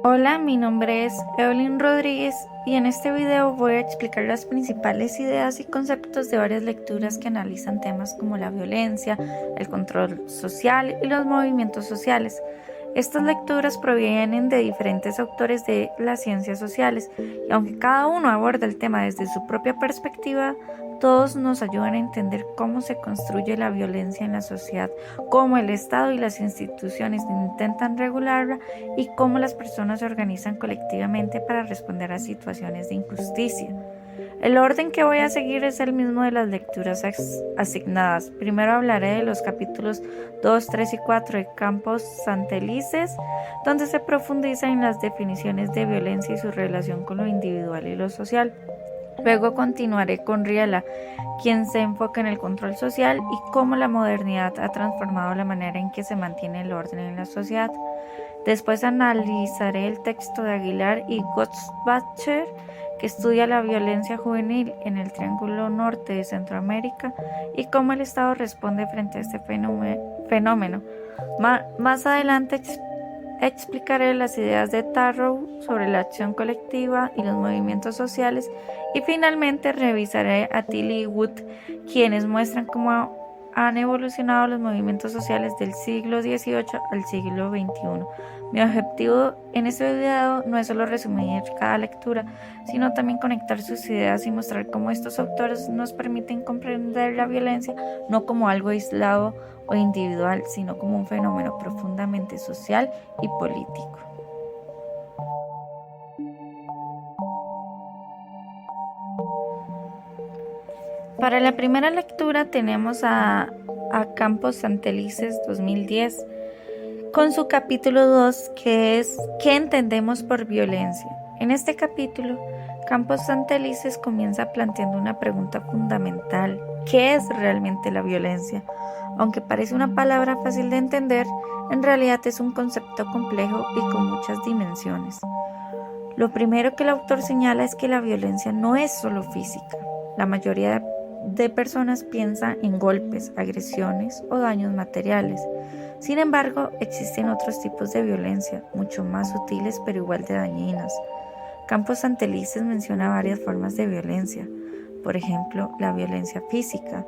Hola, mi nombre es Evelyn Rodríguez y en este video voy a explicar las principales ideas y conceptos de varias lecturas que analizan temas como la violencia, el control social y los movimientos sociales. Estas lecturas provienen de diferentes autores de las ciencias sociales y aunque cada uno aborda el tema desde su propia perspectiva, todos nos ayudan a entender cómo se construye la violencia en la sociedad, cómo el Estado y las instituciones intentan regularla y cómo las personas se organizan colectivamente para responder a situaciones de injusticia. El orden que voy a seguir es el mismo de las lecturas asignadas. Primero hablaré de los capítulos 2, 3 y 4 de Campos Santelices, donde se profundiza en las definiciones de violencia y su relación con lo individual y lo social. Luego continuaré con Riela, quien se enfoca en el control social y cómo la modernidad ha transformado la manera en que se mantiene el orden en la sociedad. Después analizaré el texto de Aguilar y Gottsbacher, que estudia la violencia juvenil en el Triángulo Norte de Centroamérica y cómo el Estado responde frente a este fenómeno. Más adelante explicaré las ideas de Tarrow sobre la acción colectiva y los movimientos sociales y finalmente revisaré a Tilly y Wood, quienes muestran cómo han evolucionado los movimientos sociales del siglo XVIII al siglo XXI. Mi objetivo en este video no es solo resumir cada lectura, sino también conectar sus ideas y mostrar cómo estos autores nos permiten comprender la violencia no como algo aislado o individual, sino como un fenómeno profundamente social y político. Para la primera lectura tenemos a Campos Santelices 2010 con su capítulo 2, que es ¿qué entendemos por violencia? En este capítulo, Campos Santelices comienza planteando una pregunta fundamental: ¿qué es realmente la violencia? Aunque parece una palabra fácil de entender, en realidad es un concepto complejo y con muchas dimensiones. Lo primero que el autor señala es que la violencia no es solo física. La mayoría de personas piensa en golpes, agresiones o daños materiales. Sin embargo, existen otros tipos de violencia, mucho más sutiles pero igual de dañinas. Campos Santelices menciona varias formas de violencia, por ejemplo, la violencia física,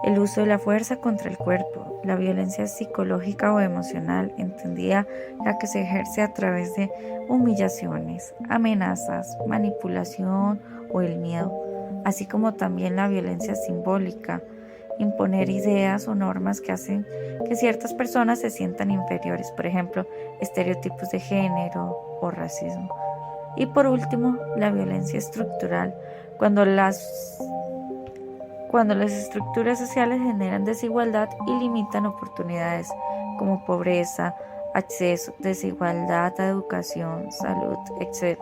el uso de la fuerza contra el cuerpo, la violencia psicológica o emocional, entendida la que se ejerce a través de humillaciones, amenazas, manipulación o el miedo, así como también la violencia simbólica, imponer ideas o normas que hacen que ciertas personas se sientan inferiores, por ejemplo, estereotipos de género o racismo. Y por último, la violencia estructural, cuando las estructuras sociales generan desigualdad y limitan oportunidades como pobreza, acceso, desigualdad a educación, salud, etc.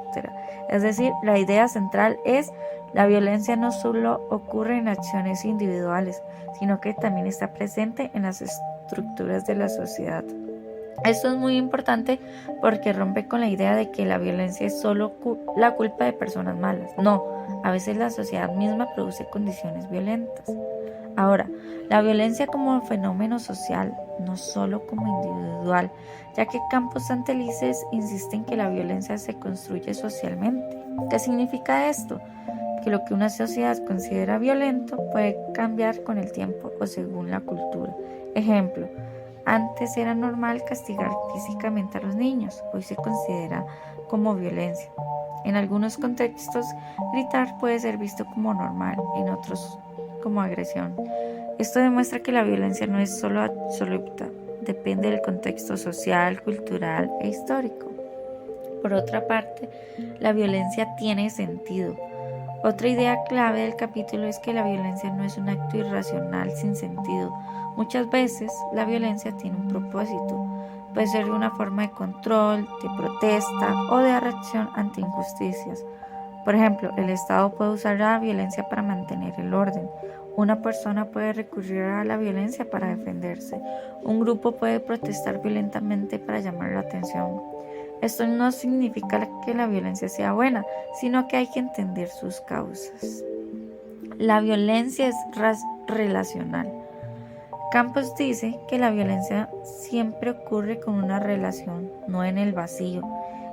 Es decir, la idea central es la violencia no solo ocurre en acciones individuales, sino que también está presente en las estructuras de la sociedad. Esto es muy importante porque rompe con la idea de que la violencia es solo la culpa de personas malas. No, a veces la sociedad misma produce condiciones violentas. Ahora, la violencia como fenómeno social, no solo como individual, ya que Campos Santelices insiste en que la violencia se construye socialmente. ¿Qué significa esto? Que lo que una sociedad considera violento puede cambiar con el tiempo o según la cultura. Ejemplo, antes era normal castigar físicamente a los niños, hoy se considera como violencia. En algunos contextos, gritar puede ser visto como normal, en otros como agresión. Esto demuestra que la violencia no es solo absoluta, depende del contexto social, cultural e histórico. Por otra parte, la violencia tiene sentido. Otra idea clave del capítulo es que la violencia no es un acto irracional sin sentido. Muchas veces la violencia tiene un propósito. Puede ser una forma de control, de protesta o de reacción ante injusticias. Por ejemplo, el Estado puede usar la violencia para mantener el orden. Una persona puede recurrir a la violencia para defenderse. Un grupo puede protestar violentamente para llamar la atención. Esto no significa que la violencia sea buena, sino que hay que entender sus causas. La violencia es relacional. Campos dice que la violencia siempre ocurre con una relación, no en el vacío,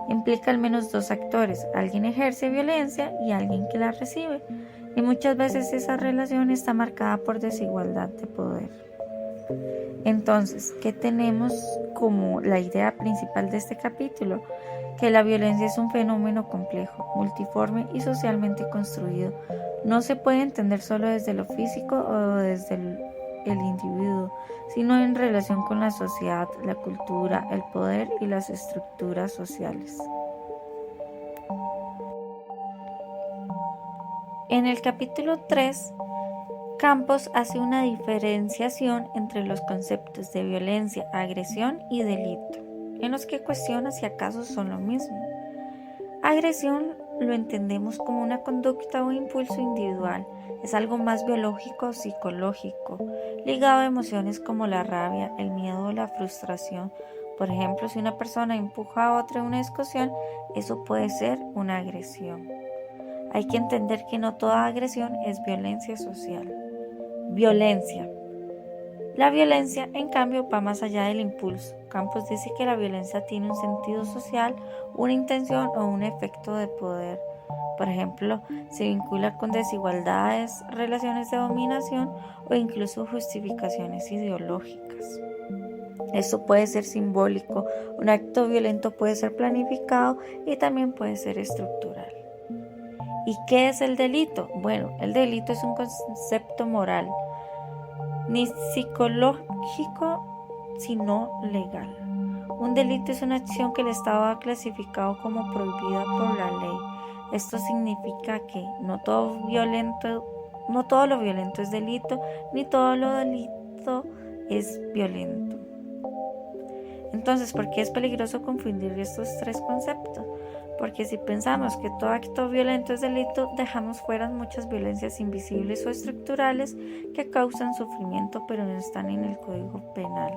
Implica al menos dos actores, alguien ejerce violencia y alguien que la recibe, y muchas veces esa relación está marcada por desigualdad de poder. Entonces, ¿qué tenemos como la idea principal de este capítulo? Que la violencia es un fenómeno complejo, multiforme y socialmente construido. No se puede entender solo desde lo físico o desde el individuo, sino en relación con la sociedad, la cultura, el poder y las estructuras sociales. En el capítulo 3, Campos hace una diferenciación entre los conceptos de violencia, agresión y delito, en los que cuestiona si acaso son lo mismo. Agresión lo entendemos como una conducta o impulso individual, es algo más biológico o psicológico, ligado a emociones como la rabia, el miedo o la frustración. Por ejemplo, si una persona empuja a otra en una discusión, eso puede ser una agresión. Hay que entender que no toda agresión es violencia social. Violencia. La violencia, en cambio, va más allá del impulso. Campos dice que la violencia tiene un sentido social, una intención o un efecto de poder. Por ejemplo, se vincula con desigualdades, relaciones de dominación o incluso justificaciones ideológicas. Esto puede ser simbólico, un acto violento puede ser planificado y también puede ser estructural. ¿Y qué es el delito? Bueno, el delito es un concepto moral, ni psicológico, sino legal. Un delito es una acción que el Estado ha clasificado como prohibida por la ley. Esto significa que no todo lo violento es delito, ni todo lo delito es violento. Entonces, ¿por qué es peligroso confundir estos tres conceptos? Porque si pensamos que todo acto violento es delito, dejamos fuera muchas violencias invisibles o estructurales que causan sufrimiento pero no están en el Código Penal.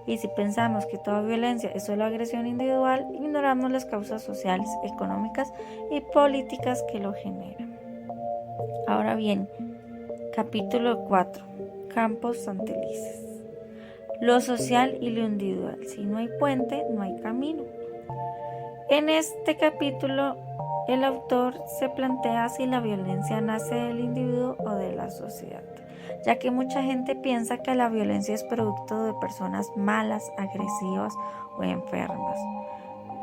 Y si pensamos que toda violencia es solo agresión individual, ignoramos las causas sociales, económicas y políticas que lo generan. Ahora bien, capítulo 4. Campos Santelices. Lo social y lo individual. Si no hay puente, no hay camino. En este capítulo, el autor se plantea si la violencia nace del individuo o de la sociedad, ya que mucha gente piensa que la violencia es producto de personas malas, agresivas o enfermas.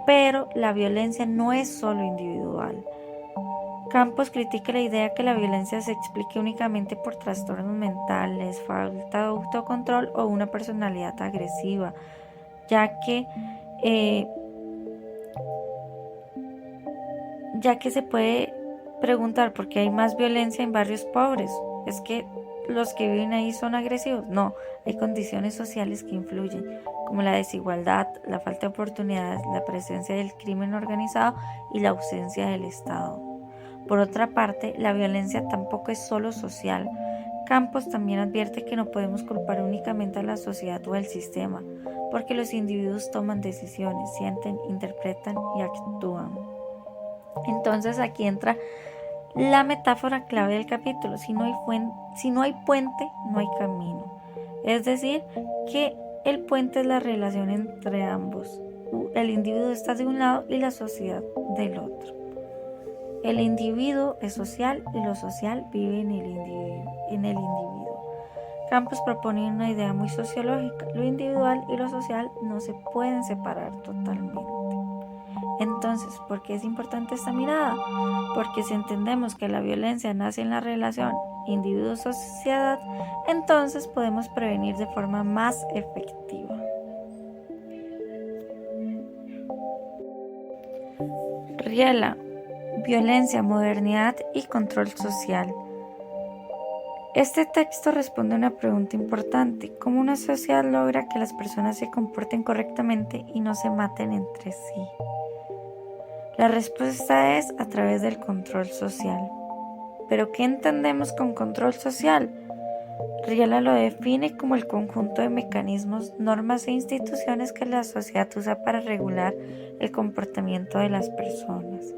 Pero la violencia no es solo individual. Campos critica la idea que la violencia se explique únicamente por trastornos mentales, falta de autocontrol o una personalidad agresiva, ya que se puede preguntar por qué hay más violencia en barrios pobres. ¿Es que los que viven ahí son agresivos? No, hay condiciones sociales que influyen, como la desigualdad, la falta de oportunidades, la presencia del crimen organizado y la ausencia del Estado. Por otra parte, la violencia tampoco es solo social. Campos también advierte que no podemos culpar únicamente a la sociedad o al sistema, porque los individuos toman decisiones, sienten, interpretan y actúan. Entonces aquí entra la metáfora clave del capítulo. Si no hay puente, no hay camino. Es decir, que el puente es la relación entre ambos. El individuo está de un lado y la sociedad del otro. El individuo es social y lo social vive en el individuo. Campos propone una idea muy sociológica. Lo individual y lo social no se pueden separar totalmente. Entonces, ¿por qué es importante esta mirada? Porque si entendemos que la violencia nace en la relación individuo-sociedad, entonces podemos prevenir de forma más efectiva. Riela, violencia, modernidad y control social. Este texto responde a una pregunta importante: ¿cómo una sociedad logra que las personas se comporten correctamente y no se maten entre sí? La respuesta es a través del control social. ¿Pero qué entendemos con control social? Riela lo define como el conjunto de mecanismos, normas e instituciones que la sociedad usa para regular el comportamiento de las personas,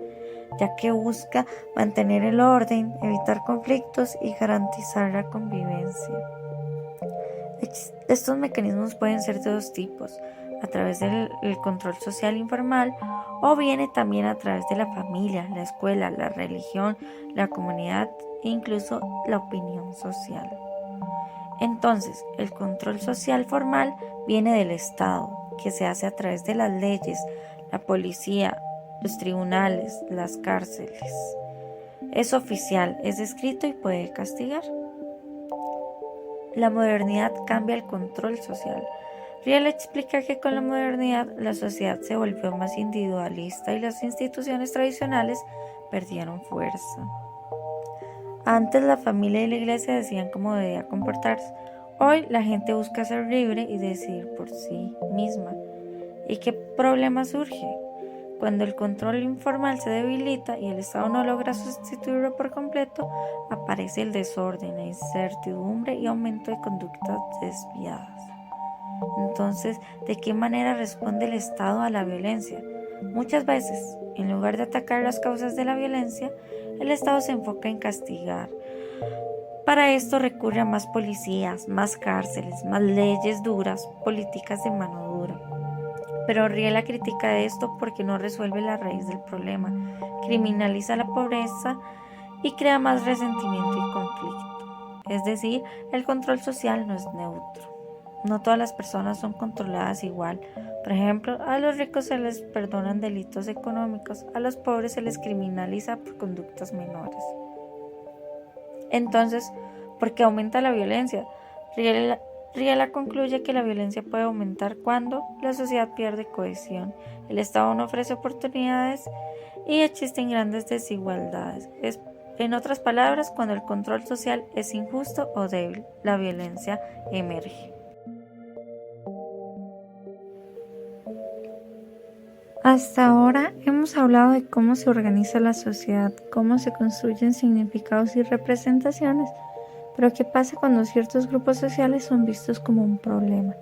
ya que busca mantener el orden, evitar conflictos y garantizar la convivencia. Estos mecanismos pueden ser de dos tipos: a través del control social informal, o viene también a través de la familia, la escuela, la religión, la comunidad e incluso la opinión social. Entonces, el control social formal viene del Estado, que se hace a través de las leyes, la policía, los tribunales, las cárceles. Es oficial, es escrito y puede castigar. La modernidad cambia el control social. Riel explica que con la modernidad la sociedad se volvió más individualista y las instituciones tradicionales perdieron fuerza. Antes la familia y la iglesia decían cómo debía comportarse. Hoy la gente busca ser libre y decidir por sí misma. ¿Y qué problema surge? Cuando el control informal se debilita y el Estado no logra sustituirlo por completo, aparece el desorden, la incertidumbre y aumento de conductas desviadas. Entonces, ¿de qué manera responde el Estado a la violencia? Muchas veces, en lugar de atacar las causas de la violencia, el Estado se enfoca en castigar. Para esto recurre a más policías, más cárceles, más leyes duras, políticas de mano dura. Pero Riela critica esto porque no resuelve la raíz del problema, criminaliza la pobreza y crea más resentimiento y conflicto. Es decir, el control social no es neutro. No todas las personas son controladas igual. Por ejemplo, a los ricos se les perdonan delitos económicos, a los pobres se les criminaliza por conductas menores. Entonces, ¿por qué aumenta la violencia? Riela concluye que la violencia puede aumentar cuando la sociedad pierde cohesión, el Estado no ofrece oportunidades y existen grandes desigualdades. En otras palabras, cuando el control social es injusto o débil, la violencia emerge. Hasta ahora hemos hablado de cómo se organiza la sociedad, cómo se construyen significados y representaciones, pero ¿qué pasa cuando ciertos grupos sociales son vistos como un problema?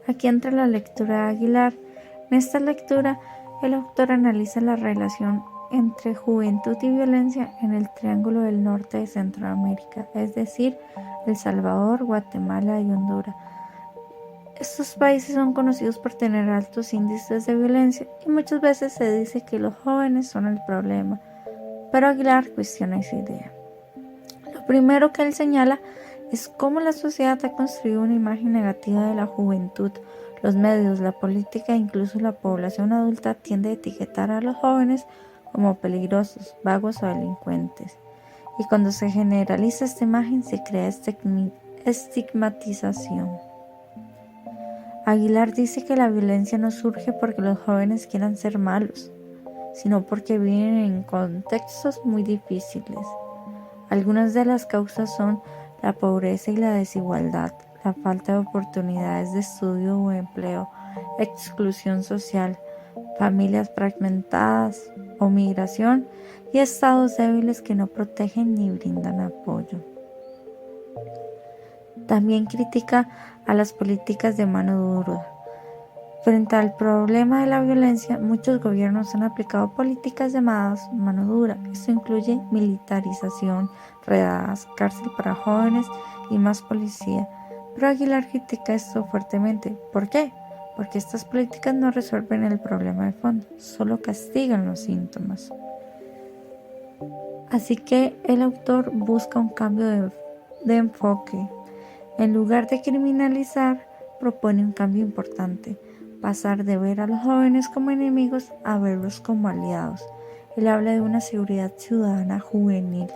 Aquí entra la lectura de Aguilar. En esta lectura, el autor analiza la relación entre juventud y violencia en el Triángulo del Norte de Centroamérica, es decir, El Salvador, Guatemala y Honduras. Estos países son conocidos por tener altos índices de violencia y muchas veces se dice que los jóvenes son el problema, pero Aguilar cuestiona esa idea. Lo primero que él señala es cómo la sociedad ha construido una imagen negativa de la juventud. Los medios, la política e incluso la población adulta tiende a etiquetar a los jóvenes como peligrosos, vagos o delincuentes. Y cuando se generaliza esta imagen se crea estigmatización. Aguilar dice que la violencia no surge porque los jóvenes quieran ser malos, sino porque viven en contextos muy difíciles. Algunas de las causas son la pobreza y la desigualdad, la falta de oportunidades de estudio o empleo, exclusión social, familias fragmentadas o migración y estados débiles que no protegen ni brindan apoyo. También critica a las políticas de mano dura. Frente al problema de la violencia, muchos gobiernos han aplicado políticas llamadas mano dura. Esto incluye militarización, redadas, cárcel para jóvenes y más policía. Pero Aguilar critica esto fuertemente. ¿Por qué? Porque estas políticas no resuelven el problema de fondo, solo castigan los síntomas. Así que el autor busca un cambio de enfoque. En lugar de criminalizar, propone un cambio importante, pasar de ver a los jóvenes como enemigos a verlos como aliados. Él habla de una seguridad ciudadana juvenil.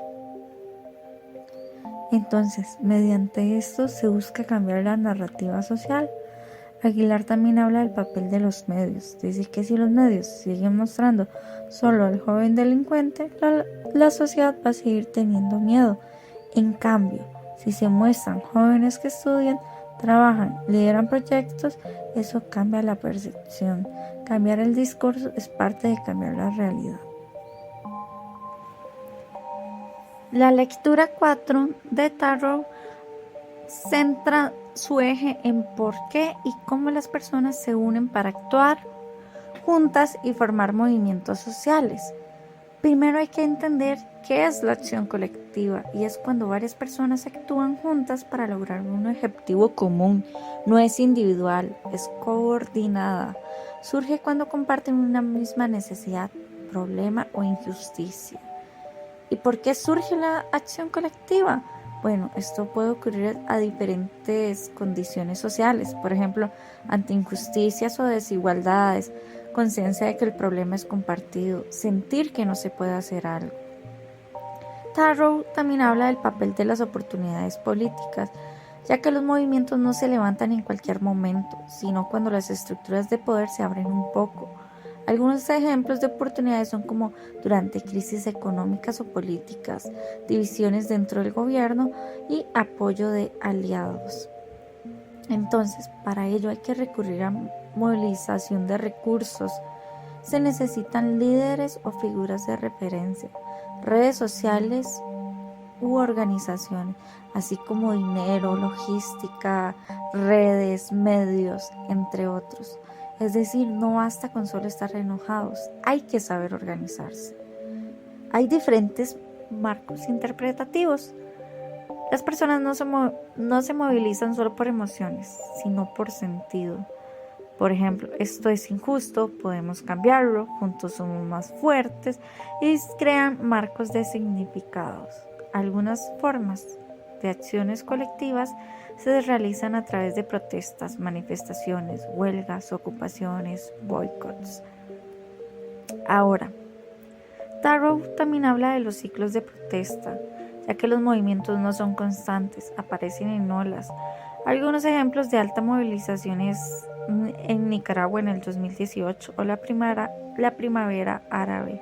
Entonces, mediante esto se busca cambiar la narrativa social. Aguilar también habla del papel de los medios. Dice que si los medios siguen mostrando solo al joven delincuente, la sociedad va a seguir teniendo miedo. En cambio, si se muestran jóvenes que estudian, trabajan, lideran proyectos, eso cambia la percepción. Cambiar el discurso es parte de cambiar la realidad. La lectura 4 de Tarrow centra su eje en por qué y cómo las personas se unen para actuar juntas y formar movimientos sociales. Primero hay que entender qué es la acción colectiva, y es cuando varias personas actúan juntas para lograr un objetivo común. No es individual, es coordinada. Surge cuando comparten una misma necesidad, problema o injusticia. ¿Y por qué surge la acción colectiva? Bueno, esto puede ocurrir a diferentes condiciones sociales, por ejemplo, ante injusticias o desigualdades, conciencia de que el problema es compartido, sentir que no se puede hacer algo. Tarrow también habla del papel de las oportunidades políticas, ya que los movimientos no se levantan en cualquier momento, sino cuando las estructuras de poder se abren un poco. Algunos ejemplos de oportunidades son como durante crisis económicas o políticas, divisiones dentro del gobierno y apoyo de aliados. Entonces, para ello hay que recurrir a movilización de recursos. Se necesitan líderes o figuras de referencia, redes sociales u organizaciones, así como dinero, logística, redes, medios, entre otros. Es decir, no basta con solo estar enojados, hay que saber organizarse. Hay diferentes marcos interpretativos. Las personas no se movilizan solo por emociones, sino por sentido. Por ejemplo, esto es injusto, podemos cambiarlo, juntos somos más fuertes, y crean marcos de significados. Algunas formas de acciones colectivas se realizan a través de protestas, manifestaciones, huelgas, ocupaciones, boicots. Ahora, Tarrow también habla de los ciclos de protesta, ya que los movimientos no son constantes, aparecen en olas. Algunos ejemplos de alta movilización es en Nicaragua en el 2018 o la primavera árabe.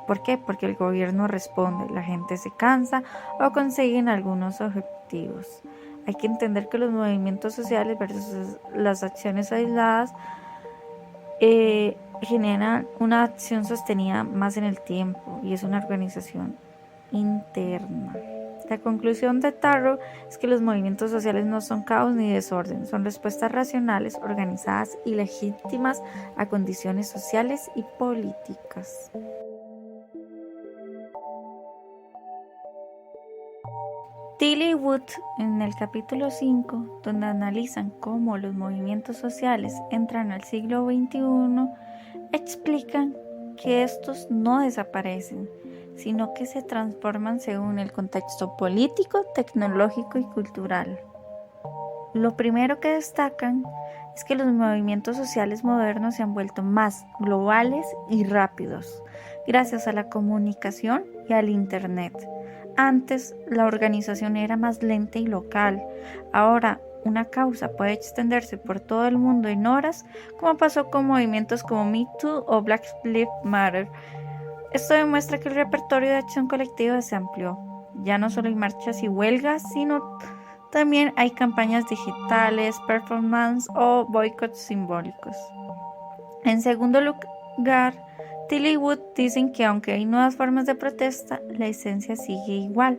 ¿Por qué? Porque el gobierno responde, la gente se cansa o consiguen algunos objetivos. Hay que entender que los movimientos sociales versus las acciones aisladas generan una acción sostenida más en el tiempo y es una organización interna. La conclusión de Tarrow es que los movimientos sociales no son caos ni desorden, son respuestas racionales, organizadas y legítimas a condiciones sociales y políticas. Tilly y Wood, en el capítulo 5, donde analizan cómo los movimientos sociales entran al siglo XXI, explican que estos no desaparecen, sino que se transforman según el contexto político, tecnológico y cultural. Lo primero que destacan es que los movimientos sociales modernos se han vuelto más globales y rápidos, gracias a la comunicación y al Internet. Antes, la organización era más lenta y local. Ahora, una causa puede extenderse por todo el mundo en horas, como pasó con movimientos como Me Too o Black Lives Matter. Esto demuestra que el repertorio de acción colectiva se amplió. Ya no solo hay marchas y huelgas, sino también hay campañas digitales, performance o boicots simbólicos. En segundo lugar, Tilly y Wood dicen que aunque hay nuevas formas de protesta, la esencia sigue igual.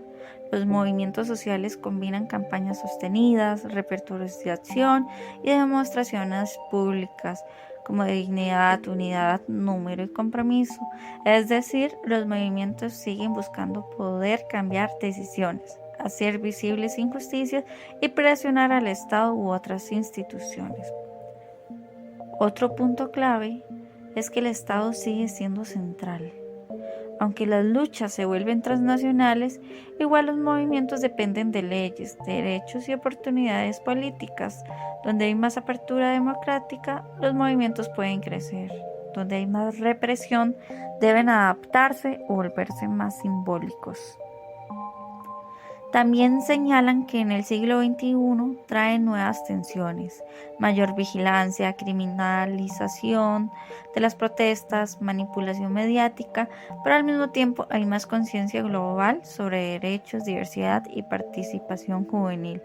Los movimientos sociales combinan campañas sostenidas, repertorios de acción y demostraciones públicas, como de dignidad, unidad, número y compromiso. Es decir, los movimientos siguen buscando poder cambiar decisiones, hacer visibles injusticias y presionar al Estado u otras instituciones. Otro punto clave es que el Estado sigue siendo central. Aunque las luchas se vuelven transnacionales, igual los movimientos dependen de leyes, derechos y oportunidades políticas. Donde hay más apertura democrática, los movimientos pueden crecer. Donde hay más represión, deben adaptarse o volverse más simbólicos. También señalan que en el siglo XXI trae nuevas tensiones, mayor vigilancia, criminalización de las protestas, manipulación mediática, pero al mismo tiempo hay más conciencia global sobre derechos, diversidad y participación juvenil.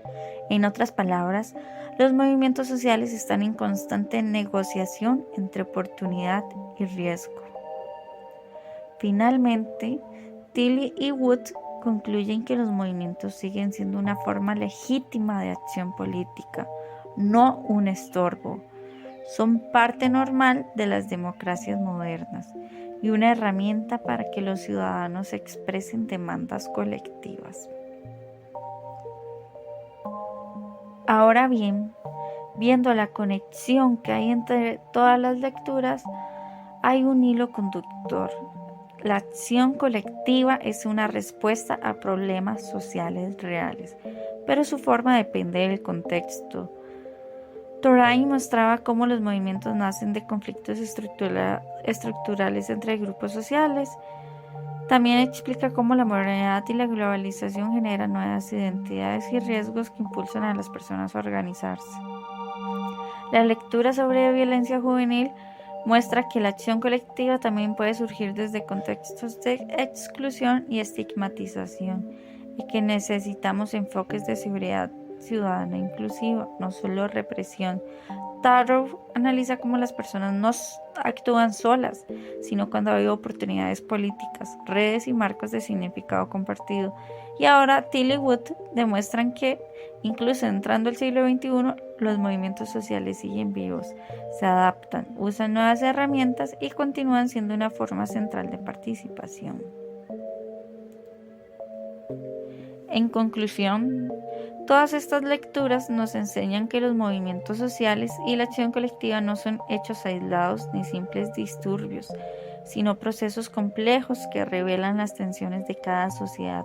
En otras palabras, los movimientos sociales están en constante negociación entre oportunidad y riesgo. Finalmente, Tilly y Wood concluyen que los movimientos siguen siendo una forma legítima de acción política, no un estorbo. Son parte normal de las democracias modernas, y una herramienta para que los ciudadanos expresen demandas colectivas. Ahora bien, viendo la conexión que hay entre todas las lecturas, hay un hilo conductor. La acción colectiva es una respuesta a problemas sociales reales, pero su forma depende del contexto. Toray mostraba cómo los movimientos nacen de conflictos estructurales entre grupos sociales. También explica cómo la modernidad y la globalización generan nuevas identidades y riesgos que impulsan a las personas a organizarse. La lectura sobre violencia juvenil muestra que la acción colectiva también puede surgir desde contextos de exclusión y estigmatización, y que necesitamos enfoques de seguridad ciudadana inclusiva, no solo represión. Tarrow analiza cómo las personas no actúan solas, sino cuando hay oportunidades políticas, redes y marcos de significado compartido. Y ahora Tilly Wood demuestran que, incluso entrando el siglo XXI, los movimientos sociales siguen vivos, se adaptan, usan nuevas herramientas y continúan siendo una forma central de participación. En conclusión, todas estas lecturas nos enseñan que los movimientos sociales y la acción colectiva no son hechos aislados ni simples disturbios, sino procesos complejos que revelan las tensiones de cada sociedad.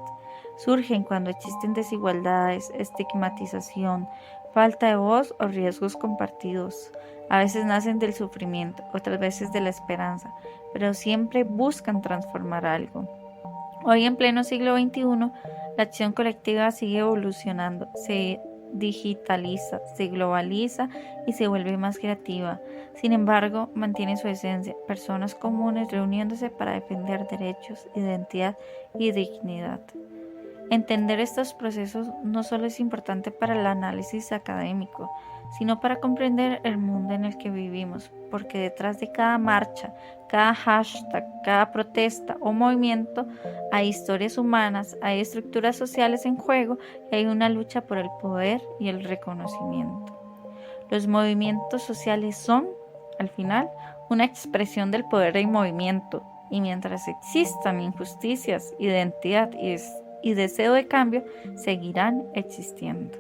Surgen cuando existen desigualdades, estigmatización, falta de voz o riesgos compartidos. A veces nacen del sufrimiento, otras veces de la esperanza, pero siempre buscan transformar algo. Hoy, en pleno siglo XXI, la acción colectiva sigue evolucionando, se digitaliza, se globaliza y se vuelve más creativa. Sin embargo, mantiene su esencia, personas comunes reuniéndose para defender derechos, identidad y dignidad. Entender estos procesos no solo es importante para el análisis académico, sino para comprender el mundo en el que vivimos, porque detrás de cada marcha, cada hashtag, cada protesta o movimiento hay historias humanas, hay estructuras sociales en juego y hay una lucha por el poder y el reconocimiento. Los movimientos sociales son, al final, una expresión del poder del movimiento, y mientras existan injusticias, identidad y deseo de cambio, seguirán existiendo.